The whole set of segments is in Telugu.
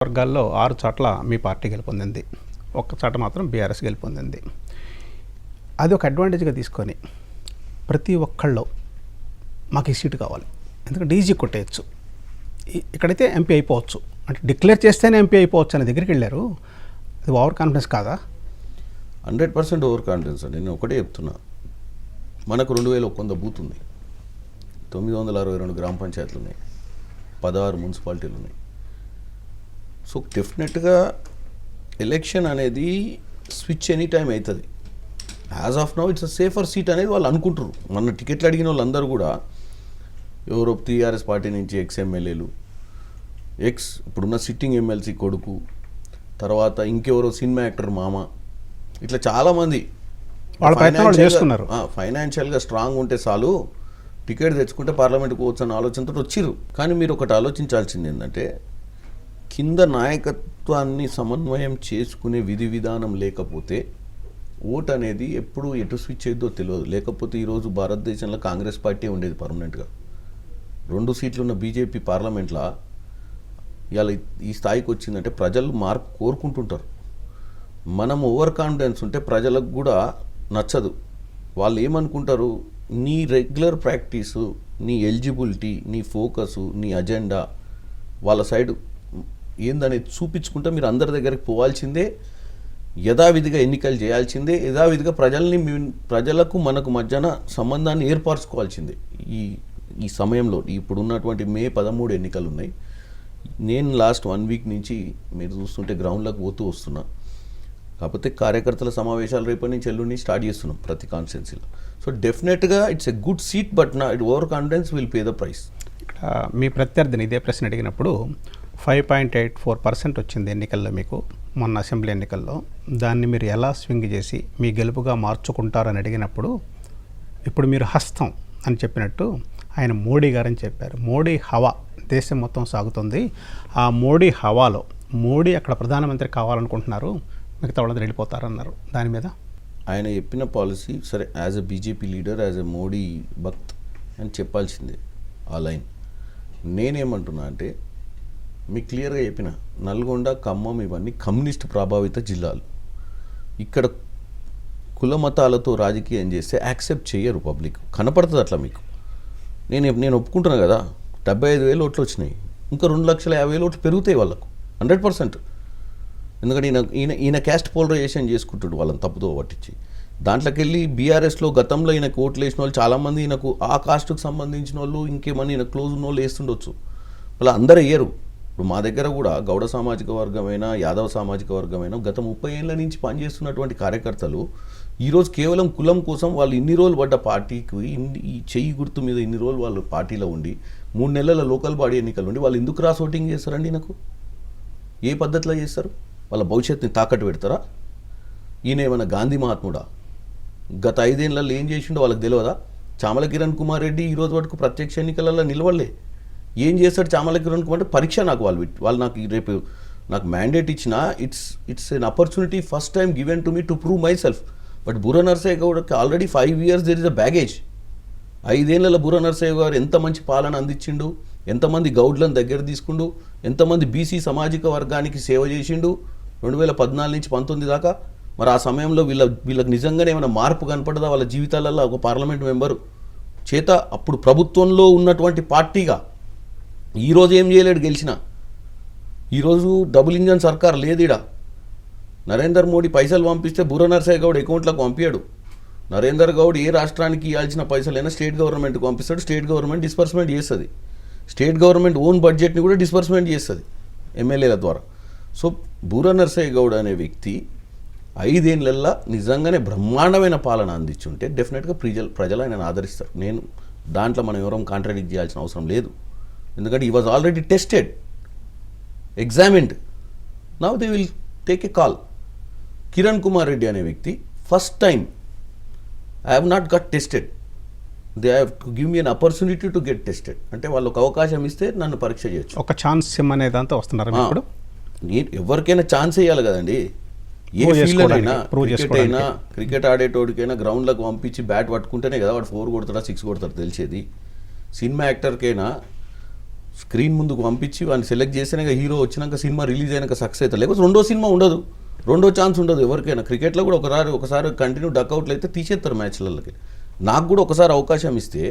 వర్గాల్లో 6 చోట్ల మీ పార్టీ గెలుపొందింది. ఒక్క చోట మాత్రం బీఆర్ఎస్ గెలుపొందింది. అది ఒక అడ్వాంటేజ్గా తీసుకొని ప్రతి ఒక్కళ్ళు మాకు ఈ సీటు కావాలి, ఎందుకంటే ఈజీ కొట్టేయచ్చు, ఇక్కడైతే ఎంపీ అయిపోవచ్చు అంటే డిక్లేర్ చేస్తేనే ఎంపీ అయిపోవచ్చు అనే దగ్గరికి వెళ్ళారు. అది ఓవర్ కాన్ఫిడెన్స్ కాదా? 100% ఓవర్ కాన్ఫిడెన్స్ అండి. నేను ఒకటే చెప్తున్నా, మనకు 2100 బూత్ ఉంది, 962 గ్రామ పంచాయతీలు ఉన్నాయి, 16 మున్సిపాలిటీలు ఉన్నాయి. సో డెఫినెట్గా ఎలక్షన్ అనేది స్విచ్ ఎనీ టైం అవుతుంది. As of now it's a safer seat అనేది వాళ్ళు అనుకుంటారు. మన టికెట్లు అడిగిన వాళ్ళందరూ కూడా ఎవరో టీఆర్ఎస్ పార్టీ నుంచి ఎక్స్ ఎమ్మెల్యేలు, ఇప్పుడున్న సిట్టింగ్ ఎమ్మెల్సీ కొడుకు, తర్వాత ఇంకెవరో సినిమా యాక్టర్ మామ, ఇట్లా చాలామంది ఫైనాన్షియల్గా స్ట్రాంగ్ ఉంటే చాలు టికెట్ తెచ్చుకుంటే పార్లమెంట్కి పోవచ్చు అన్న ఆలోచనతో వచ్చిర్రు. కానీ మీరు ఒకటి ఆలోచించాల్సింది ఏంటంటే, కింద నాయకత్వాన్ని సమన్వయం చేసుకునే విధి విధానం లేకపోతే ఓట్ అనేది ఎప్పుడు ఎటు స్విచ్ అయ్యిద్దో తెలియదు. లేకపోతే ఈరోజు భారతదేశంలో కాంగ్రెస్ పార్టీ ఉండేది పర్మనెంట్గా. 2 సీట్లు ఉన్న బీజేపీ పార్లమెంట్లో ఇవాళ ఈ స్థాయికి వచ్చిందంటే ప్రజలు మార్పు కోరుకుంటుంటారు. మనం ఓవర్ కాన్ఫిడెన్స్ ఉంటే ప్రజలకు కూడా నచ్చదు. వాళ్ళు ఏమనుకుంటారు, నీ రెగ్యులర్ ప్రాక్టీసు, నీ ఎలిజిబిలిటీ, నీ ఫోకసు, నీ అజెండా వాళ్ళ సైడ్ ఏందనేది చూపించుకుంటే మీరు అందరి దగ్గరికి పోవాల్సిందే, యథావిధిగా ఎన్నికలు చేయాల్సిందే, యథావిధిగా ప్రజలకు మనకు మధ్యన సంబంధాన్ని ఏర్పరచుకోవాల్సిందే. ఈ సమయంలో ఇప్పుడున్నటువంటి మే 13 ఎన్నికలు ఉన్నాయి. నేను లాస్ట్ 1 వీక్ నుంచి మీరు చూస్తుంటే గ్రౌండ్లోకి పోతూ వస్తున్నా. కాకపోతే కార్యకర్తల సమావేశాలు రేపటి నుంచి ఎల్లుండి స్టార్ట్ చేస్తున్నాం ప్రతి కాన్స్టిట్యున్సీలో. సో డెఫినెట్గా it's a good seat, but నా over confidence will pay the price. మీ ప్రత్యర్థిని ఇదే ప్రశ్న అడిగినప్పుడు 5.84% వచ్చింది ఎన్నికల్లో మీకు, మొన్న అసెంబ్లీ ఎన్నికల్లో. దాన్ని మీరు ఎలా స్వింగ్ చేసి మీ గెలుపుగా మార్చుకుంటారని అడిగినప్పుడు, ఇప్పుడు మీరు హస్తం అని చెప్పినట్టు ఆయన మోడీ గారని చెప్పారు. మోడీ హవా దేశం మొత్తం సాగుతుంది. ఆ మోడీ హవాలో మోడీ అక్కడ ప్రధానమంత్రి కావాలనుకుంటున్నారు, మిగతా వాళ్ళందరూ వెళ్ళిపోతారన్నారు. దాని మీద ఆయన చెప్పిన పాలసీ సరే, as a BJP leader, as a Modi bhakt అని చెప్పాల్సిందే ఆ లైన్. నేనేమంటున్నా అంటే, మీకు క్లియర్గా చెప్పిన, నల్గొండ, ఖమ్మం ఇవన్నీ కమ్యూనిస్ట్ ప్రభావిత జిల్లాలు. ఇక్కడ కుల మతాలతో రాజకీయం చేస్తే యాక్సెప్ట్ చేయరు పబ్లిక్, కనపడుతుంది అట్లా మీకు. నేను ఒప్పుకుంటున్నా కదా, 75,000 ఓట్లు వచ్చినాయి, ఇంకా 2,50,000 ఓట్లు పెరుగుతాయి వాళ్ళకు 100%. ఎందుకంటే ఈయన క్యాస్ట్ పోలరైజేషన్ చేసుకుంటాడు వాళ్ళని తప్పుదో పట్టించి. దాంట్లోకి వెళ్ళి బీఆర్ఎస్లో గతంలో ఈయనకు ఓట్లు వేసిన వాళ్ళు చాలామంది ఈయనకు ఆ కాస్ట్కు సంబంధించిన వాళ్ళు, ఇంకేమన్నా ఈయన క్లోజ్ ఉన్న వాళ్ళు వేస్తుండొచ్చు. వాళ్ళు అందరూ వేయరు. ఇప్పుడు మా దగ్గర కూడా గౌడ సామాజిక వర్గమైనా, యాదవ సామాజిక వర్గమైనా గత 30 ఏళ్ళ నుంచి పనిచేస్తున్నటువంటి కార్యకర్తలు ఈరోజు కేవలం కులం కోసం వాళ్ళు ఇన్ని రోజులు పడ్డ పార్టీకి, ఈ చెయ్యి గుర్తు మీద ఇన్ని రోజులు వాళ్ళు పార్టీలో ఉండి 3 నెలల లోకల్ బాడీ ఎన్నికలు ఉండి వాళ్ళు ఎందుకు క్రాస్ ఓటింగ్ చేస్తారండి? నాకు ఏ పద్ధతిలో చేస్తారు? వాళ్ళ భవిష్యత్తుని తాకట్టు పెడతారా? ఈయన ఏమైనా గాంధీ మహాత్ముడా? గత 5 ఏళ్ళల్లో ఏం చేసిండో వాళ్ళకి తెలియదా? చామల కిరణ్ కుమార్ రెడ్డి ఈరోజు వరకు ప్రత్యక్ష ఎన్నికలలో నిలవలే. ఏం చేస్తాడు చామల కిరణ్ కుమార్? అంటే పరీక్ష నాకు వాళ్ళు నాకు రేపు నాకు మ్యాండేట్ ఇచ్చిన, it's an opportunity first time given to me to prove myself. But Burra Narasaiah గౌడ్కి already 5 years there is a baggage. 5 ఏళ్ళ బుర్ర నరసయ్య గారు ఎంత మంచి పాలన అందించిండు, ఎంతమంది గౌడ్లను దగ్గర తీసుకుండు, ఎంతమంది బీసీ సామాజిక వర్గానికి సేవ చేసిండు 2014 నుంచి 19 దాకా. మరి ఆ సమయంలో వీళ్ళకి నిజంగానే ఏమైనా మార్పు కనపడదా వాళ్ళ జీవితాలలో? ఒక పార్లమెంట్ మెంబరు చేత అప్పుడు ప్రభుత్వంలో ఉన్నటువంటి పార్టీగా ఈరోజు ఏం చేయలేడు గెలిచిన. ఈరోజు డబుల్ ఇంజన్ సర్కార్ లేదిడా. నరేందర్ మోడీ పైసలు పంపిస్తే బుర్ర నరసయ్య గౌడ్ అకౌంట్లోకి పంపించాడు. నరేందర్ గౌడ్ ఏ రాష్ట్రానికి ఇవ్వాల్సిన పైసలైనా స్టేట్ గవర్నమెంట్కి పంపిస్తాడు, స్టేట్ గవర్నమెంట్ డిస్బర్స్మెంట్ చేస్తుంది. స్టేట్ గవర్నమెంట్ ఓన్ బడ్జెట్ని కూడా డిస్బర్స్మెంట్ చేస్తుంది ఎమ్మెల్యేల ద్వారా. సో బుర్ర నరసయ్య గౌడ్ అనే వ్యక్తి 5 ఏళ్ళల్లో నిజంగానే బ్రహ్మాండమైన పాలన అందించుంటే డెఫినెట్గా ప్రజలు ఆయన ఆదరిస్తారు. నేను దాంట్లో మనం ఎవరం కాంట్రాడిక్ట్ చేయాల్సిన అవసరం లేదు. ఎందుకంటే ఈ was already tested, examined, now they will take a call. Kiran Kumar Reddy అనే వ్యక్తి first time I have not got tested, they have to give me an opportunity to get tested. అంటే వాళ్ళు ఒక అవకాశం ఇస్తే నన్ను పరీక్ష చేయొచ్చు, ఒక ఛాన్స్ ఇమ్మనేదంతా వస్తున్నారు. ఇప్పుడు ఎవరికైనా ఛాన్స్ వేయాలి కదండి. ఏ ఫీల్డ్ అయినా, క్రికెట్ ఆడేటోడికైనా గ్రౌండ్లకు పంపించి బ్యాట్ పట్టుకుంటేనే కదా వాడు 4 కొడతాడా 6 కొడతాడు తెలిసేది. సినిమా యాక్టర్కైనా స్క్రీన్ ముందుకు పంపించి వాడిని సెలెక్ట్ చేసినాక హీరో వచ్చినాక సినిమా రిలీజ్ అయినాక సక్సెస్ అవుతారు, లేకపోతే రెండో సినిమా ఉండదు, రెండో ఛాన్స్ ఉండదు ఎవరికైనా. క్రికెట్లో కూడా ఒకసారి కంటిన్యూ డక్అవుట్లు అయితే తీసేస్తారు మ్యాచ్లకి. నాకు కూడా ఒకసారి అవకాశం ఇస్తే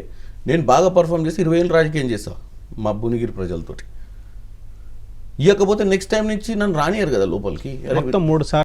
నేను బాగా పర్ఫామ్ చేసి 20 ఏళ్ళు రాజకీయం చేస్తా మా భువనగిరి ప్రజలతోటి. ఇవ్వకపోతే నెక్స్ట్ టైం నుంచి నన్ను రానియరు కదా లోపలికి. మొత్తం 3 సార్లు